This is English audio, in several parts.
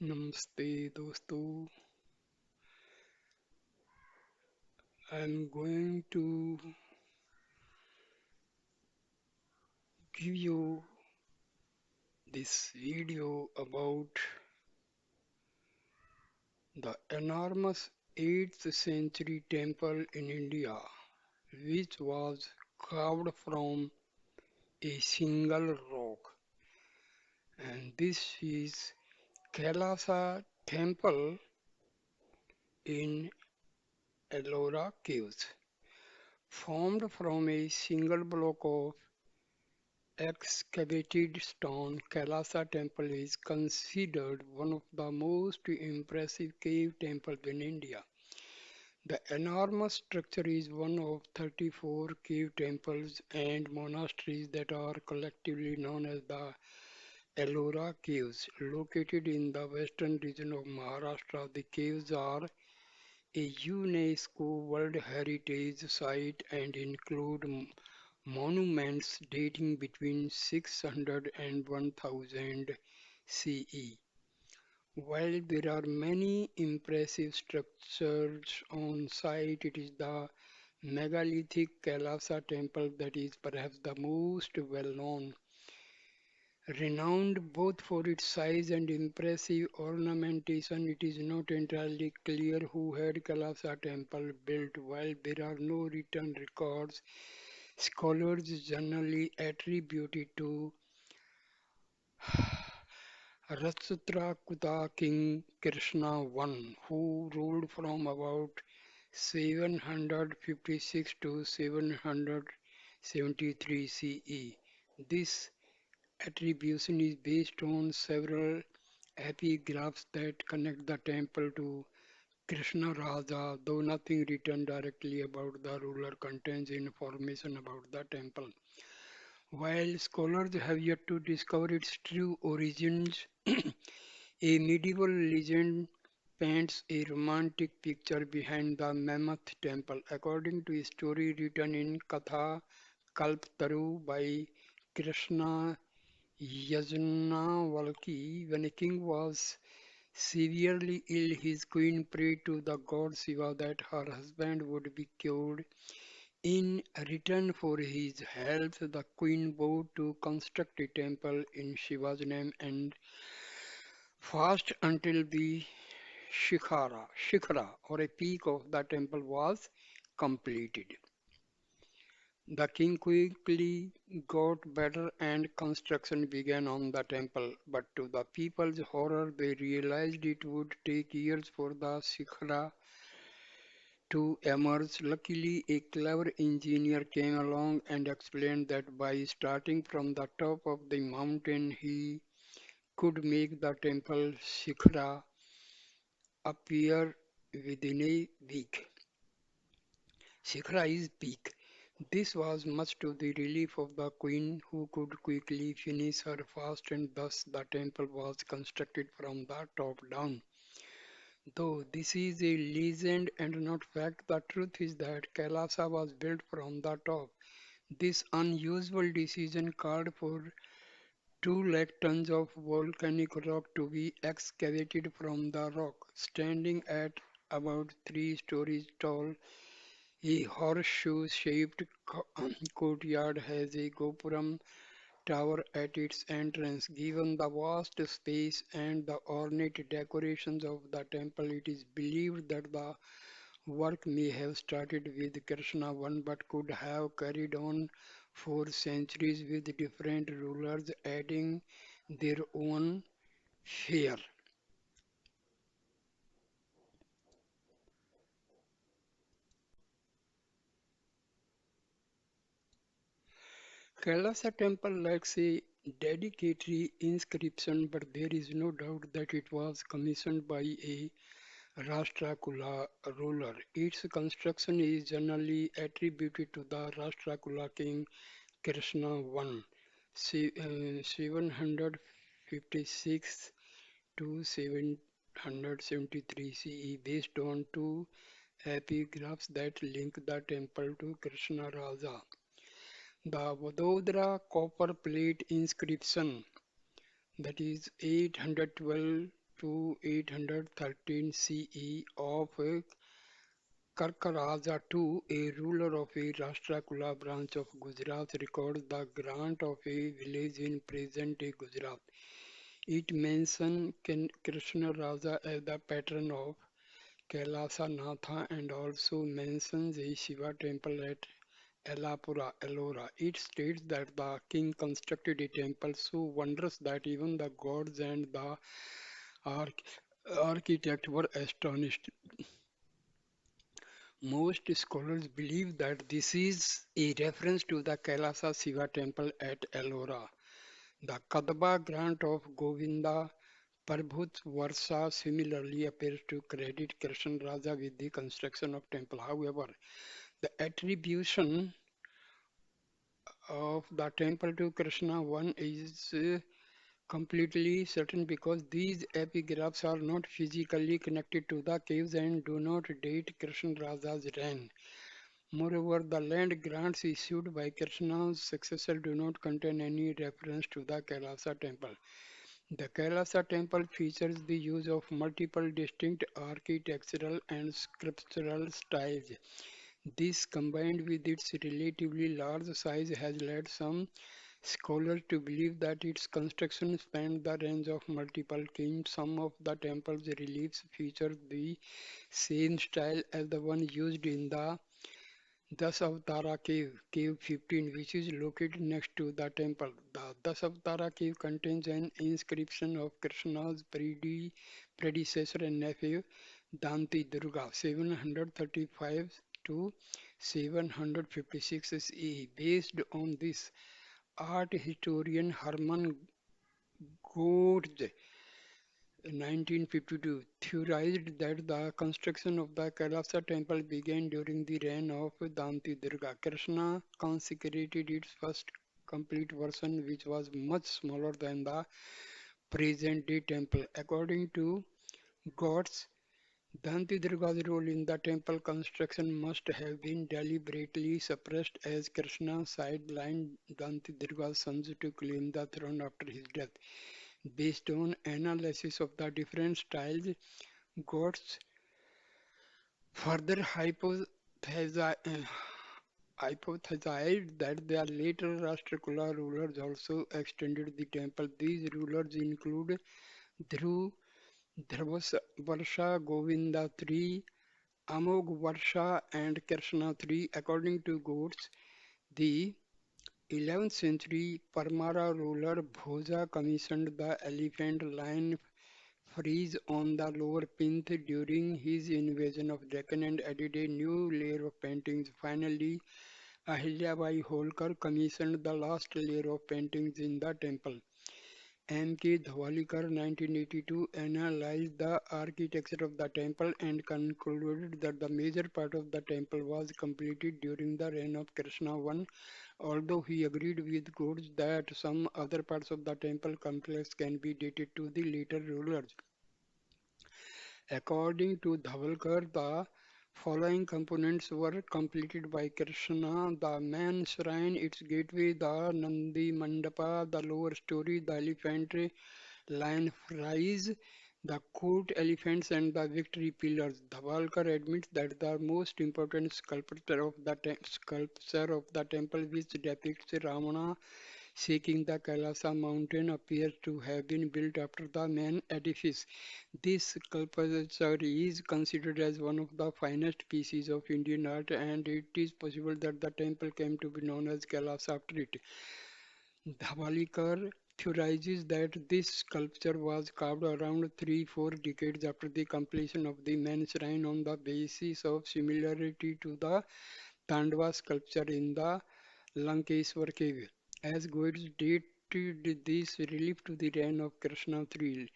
Namaste, dosto. I'm going to give you this video about the enormous 8th century temple in India, which was carved from a single rock. And this is Kailasha Temple in Ellora caves, formed from a single block of excavated stone. Kailasha Temple is considered one of the most impressive cave temples in India. The enormous structure is one of 34 cave temples and monasteries that are collectively known as the Ellora Caves. Located in the western region of Maharashtra, the caves are a UNESCO World Heritage Site and include monuments dating between 600 and 1000 CE. While there are many impressive structures on site, it is the megalithic Kailasha temple that is perhaps the most well known. Renowned both for its size and impressive ornamentation, it is not entirely clear who had Kailasha temple built. While there are no written records, scholars generally attribute it to Rashtrakuta King Krishna I, who ruled from about 756 to 773 CE. This attribution is based on several epigraphs that connect the temple to Krishna Raja, though nothing written directly about the ruler contains information about the temple. While scholars have yet to discover its true origins, a medieval legend paints a romantic picture behind the mammoth temple. According to a story written in Katha Kalptaru by Krishna Yajnavalki, when a king was severely ill, his queen prayed to the god Shiva that her husband would be cured. In return for his help, the queen vowed to construct a temple in Shiva's name and fast until the shikhara or a peak of the temple was completed. The king quickly got better and construction began on the temple, but to the people's horror, they realized it would take years for the shikhara to emerge. Luckily, a clever engineer came along and explained that by starting from the top of the mountain, he could make the temple shikhara appear within a week. Shikhara is peak. This was much to the relief of the queen, who could quickly finish her fast, and thus the temple was constructed from the top down. Though this is a legend and not fact, the truth is that Kailasha was built from the top. This unusual decision called for 2 lakh tons of volcanic rock to be excavated from the rock. Standing at about 3 stories tall, a horseshoe-shaped courtyard has a gopuram tower at its entrance. Given the vast space and the ornate decorations of the temple, it is believed that the work may have started with Krishna I but could have carried on for centuries with different rulers adding their own flair. Kailasha temple lacks a dedicatory inscription, but there is no doubt that it was commissioned by a Rashtrakuta ruler. Its construction is generally attributed to the Rashtrakuta king Krishna I, 756 to 773 CE, based on two epigraphs that link the temple to Krishna Raja. The Vadodara copper plate inscription, that is 812 to 813 CE of Karkaraja II, a ruler of a Rashtrakuta branch of Gujarat, records the grant of a village in present-day Gujarat. It mentions Krishna Raja as the patron of Kailasha Natha and also mentions a Shiva temple at Ellora. It states that the king constructed a temple so wondrous that even the gods and the arch- architect were astonished. Most scholars believe that this is a reference to the Kailasha Shiva temple at Ellora. The Kadamba grant of Govinda Prabhu's Varsa similarly appears to credit Krishna Raja with the construction of temple. However, the attribution of the temple to Krishna one is completely certain because these epigraphs are not physically connected to the caves and do not date Krishna Raja's reign. Moreover, the land grants issued by Krishna's successor do not contain any reference to the Kailasha temple. The Kailasha temple features the use of multiple distinct architectural and sculptural styles. This, combined with its relatively large size, has led some scholars to believe that its construction spanned the range of multiple kings. Some of the temple's reliefs feature the same style as the one used in the Dasavatara cave, cave 15, which is located next to the temple. The Dasavatara cave contains an inscription of Krishna's predecessor and nephew, Danti Durga, 735 to 756 CE. Based on this, art historian Hermann Gorge 1952 theorized that the construction of the Kailasha temple began during the reign of Danti Durga. Krishna consecrated its first complete version, which was much smaller than the present day temple. According to God's Danti Durga's role in the temple construction must have been deliberately suppressed as Krishna sidelined Danti Durga's sons to claim the throne after his death. Based on analysis of the different styles, Gods further hypothesized that the later Rashtrakuta rulers also extended the temple. These rulers include Dhru, Dhruvasvarsha, Govinda III, Amogvarsha, and Krishna III. According to Gods, the 11th century Parmara ruler Bhoja commissioned the elephant lion frieze on the lower plinth during his invasion of Deccan and added a new layer of paintings. Finally, Ahilyabai Holkar commissioned the last layer of paintings in the temple. M.K. Dhawalkar 1982 analyzed the architecture of the temple and concluded that the major part of the temple was completed during the reign of Krishna I, although he agreed with Godse that some other parts of the temple complex can be dated to the later rulers. According to Dhavalkar, the following components were completed by Krishna: the main shrine, its gateway, the Nandi Mandapa, the lower story, the elephant lion frieze, the court elephants, and the victory pillars. Dhavalkar admits that the most important sculpture of the temple, which depicts Ramana seeking the Kailasa mountain, appears to have been built after the main edifice. This sculpture is considered as one of the finest pieces of Indian art, and it is possible that the temple came to be known as Kailasa after it. Dhavalikar theorizes that this sculpture was carved around 3-4 decades after the completion of the main shrine on the basis of similarity to the Tandava sculpture in the Lankeshwar cave. As Goetz dated this relief to the reign of Krishna III.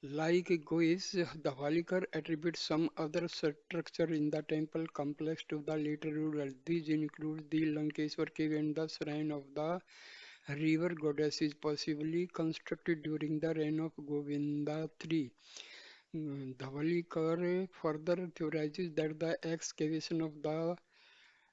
Like Goetz, Dhavalikar attributes some other structure in the temple complex to the later rulers. These include the Lankeshwar cave and the shrine of the river goddesses, possibly constructed during the reign of Govinda III. Dhavalikar further theorizes that the excavation of the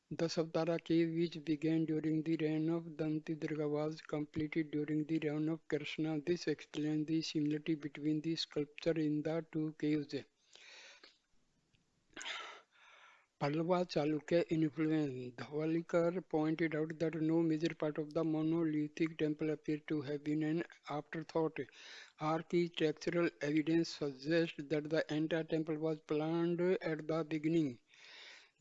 The Saptara cave, which began during the reign of Danti Durga, was completed during the reign of Krishna. This explains the similarity between the sculpture in the two caves. Pallava Chalukya influence. Dhavalikar pointed out that no major part of the monolithic temple appeared to have been an afterthought. Architectural evidence suggests that the entire temple was planned at the beginning.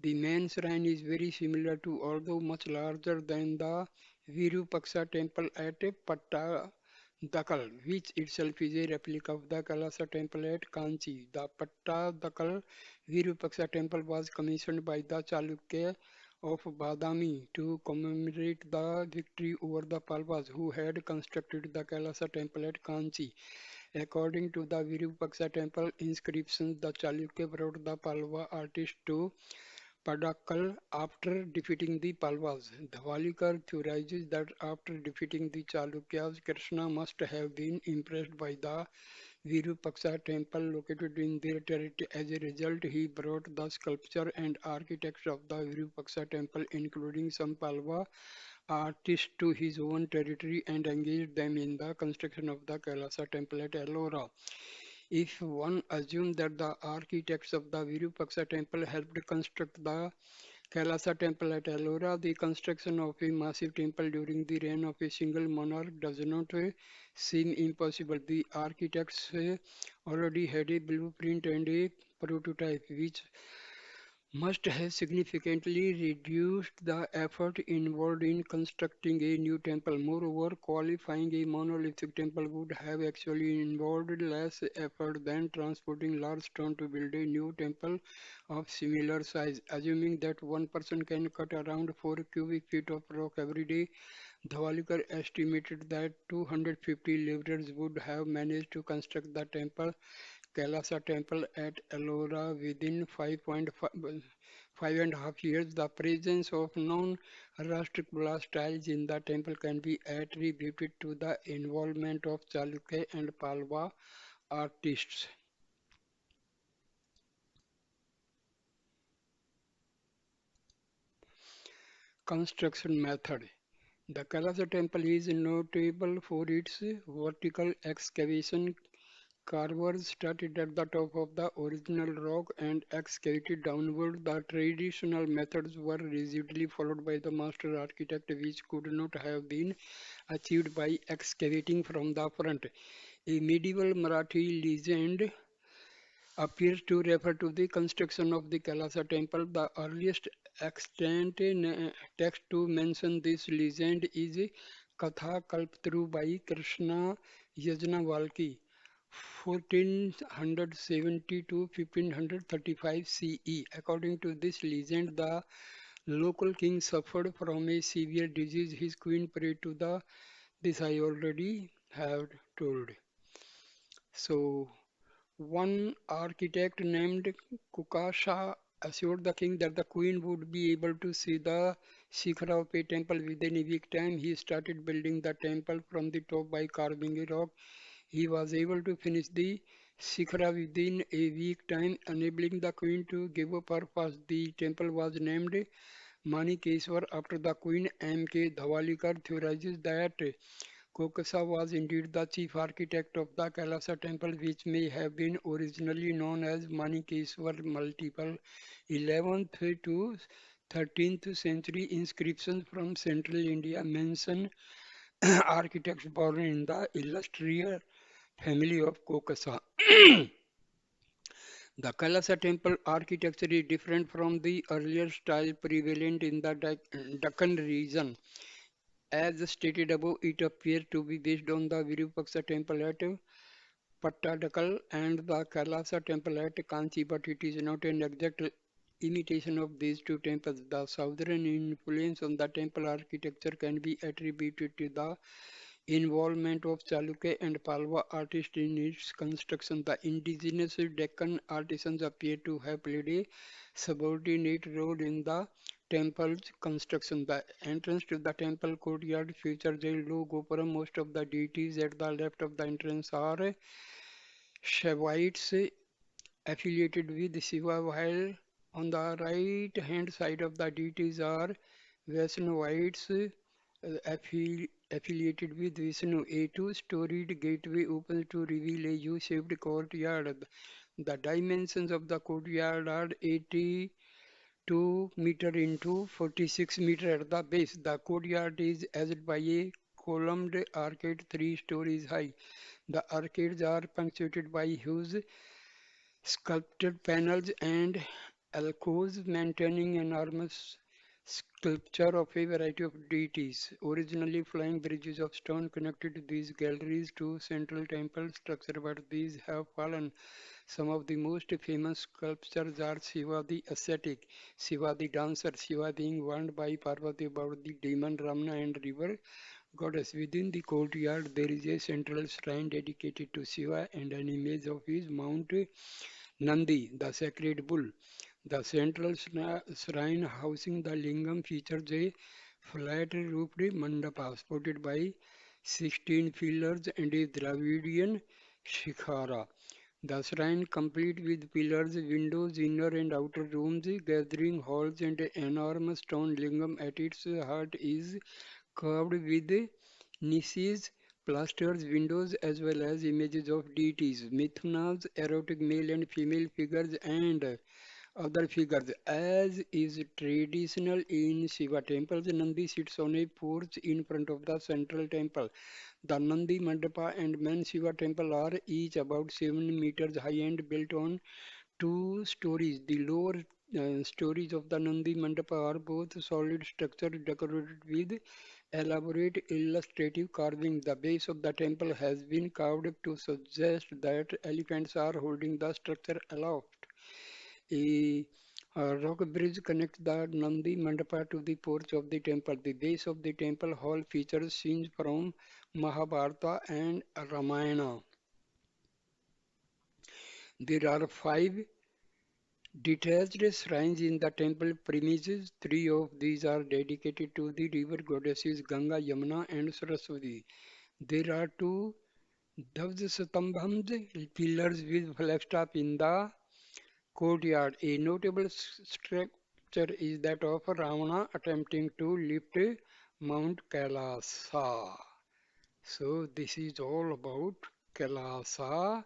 The main shrine is very similar to, although much larger than, the Virupaksha temple at Pattadakal, which itself is a replica of the Kailasha temple at Kanchi. The Pattadakal Virupaksha temple was commissioned by the Chalukya of Badami to commemorate the victory over the Palwas who had constructed the Kailasha temple at Kanchi. According to the Virupaksha temple inscriptions, the Chalukya brought the Palwa artist to Padakkal after defeating the Palwas. Dhavalikar theorizes that after defeating the Chalukyas, Krishna must have been impressed by the Virupaksha temple located in their territory. As a result, he brought the sculpture and architecture of the Virupaksha temple, including some Palwa artists, to his own territory and engaged them in the construction of the Kailasha temple at Ellora. If one assumes that the architects of the Virupaksha temple helped construct the Kailasha temple at Ellora, the construction of a massive temple during the reign of a single monarch does not seem impossible. The architects already had a blueprint and a prototype, which must have significantly reduced the effort involved in constructing a new temple. Moreover, qualifying a monolithic temple would have actually involved less effort than transporting large stone to build a new temple of similar size. Assuming that one person can cut around 4 cubic feet of rock every day, Dhavalikar estimated that 250 laborers would have managed to construct the temple Kailasha temple at Ellora within 5.5 years. The presence of non-Rashtric tiles in the temple can be attributed to the involvement of Chalukya and Palwa artists. Construction method. The Kailasha temple is notable for its vertical excavation. Carvers started at the top of the original rock and excavated downward. The traditional methods were rigidly followed by the master architect, which could not have been achieved by excavating from the front. A medieval Marathi legend appears to refer to the construction of the Kailasha temple. The earliest extant text to mention this legend is Katha Kalpataru by Krishna Yajnavalki, 1470 to 1535 CE. According to this legend, the local king suffered from a severe disease. His queen prayed to the this I already have told. So one architect named Kukasha assured the king that the queen would be able to see the Shikhara of a temple within a week time. He started building the temple from the top by carving a rock. He was able to finish the Shikhara within a week time, enabling the queen to give up her fast. The temple was named Manikeshwar after the queen. M.K. Dhavalikar theorizes that Kokasa was indeed the chief architect of the Kailasha temple, which may have been originally known as Manikeshwar. Multiple 11th to 13th century inscriptions from central India mention architects born in the illustrious family of Kokasa. The Kailasha temple architecture is different from the earlier style prevalent in the Deccan region. As stated above, it appears to be based on the Virupaksha temple at Pattadakal and the Kailasha temple at Kanchi, but it is not an exact imitation of these two temples. The southern influence on the temple architecture can be attributed to the involvement of Chalukya and Palwa artists in its construction. The indigenous Deccan artisans appear to have played a subordinate role in the temple's construction. The entrance to the temple courtyard features a low gopuram. Most of the deities at the left of the entrance are Shaivites affiliated with Shiva, while On the right hand side of the deities are Vaishnavites affiliated with Vishnu. A two-storied gateway opens to reveal a U-shaped courtyard. The dimensions of the courtyard are 82 meter into 46 meter at the base. The courtyard is edged by a columned arcade 3 stories high. The arcades are punctuated by huge sculpted panels and alcoves maintaining enormous sculpture of a variety of deities. Originally, flying bridges of stone connected these galleries to central temple structure, but these have fallen. Some of the most famous sculptures are Shiva the ascetic, Shiva the dancer, Shiva being warned by Parvati about the demon Ramana and river goddess. Within the courtyard, there is a central shrine dedicated to Shiva and an image of his mount Nandi, the sacred bull. The central shrine housing the lingam features a flat-roofed mandapa supported by 16 pillars and a Dravidian shikhara. The shrine, complete with pillars, windows, inner and outer rooms, gathering halls, and an enormous stone lingam at its heart, is carved with niches, plasters, windows, as well as images of deities, Mithunas, erotic male and female figures, and other figures. As is traditional in Shiva temples, Nandi sits on a porch in front of the central temple. The Nandi Mandapa and main Shiva temple are each about 7 meters high and built on 2 stories. The lower stories of the Nandi Mandapa are both solid structures decorated with elaborate illustrative carving. The base of the temple has been carved to suggest that elephants are holding the structure aloft. A rock bridge connects the Nandi Mandapa to the porch of the temple. The base of the temple hall features scenes from Mahabharata and Ramayana. There are 5 detached shrines in the temple premises. 3 of these are dedicated to the river goddesses Ganga, Yamuna, and Saraswati. There are 2 Dvajastambhams, pillars with flagstaff in the courtyard. A notable structure is that of Ravana attempting to lift Mount Kailasha. So this is all about Kailasha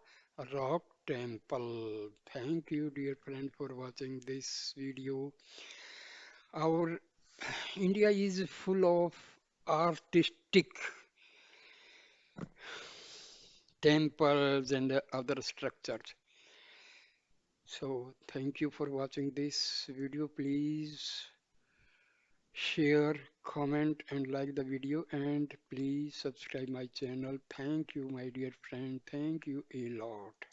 Rock Temple. Thank you, dear friend, for watching this video. Our India is full of artistic temples and other structures. So thank you for watching this video. Please share, comment and like the video, and please subscribe my channel. Thank you, my dear friend. Thank you a lot.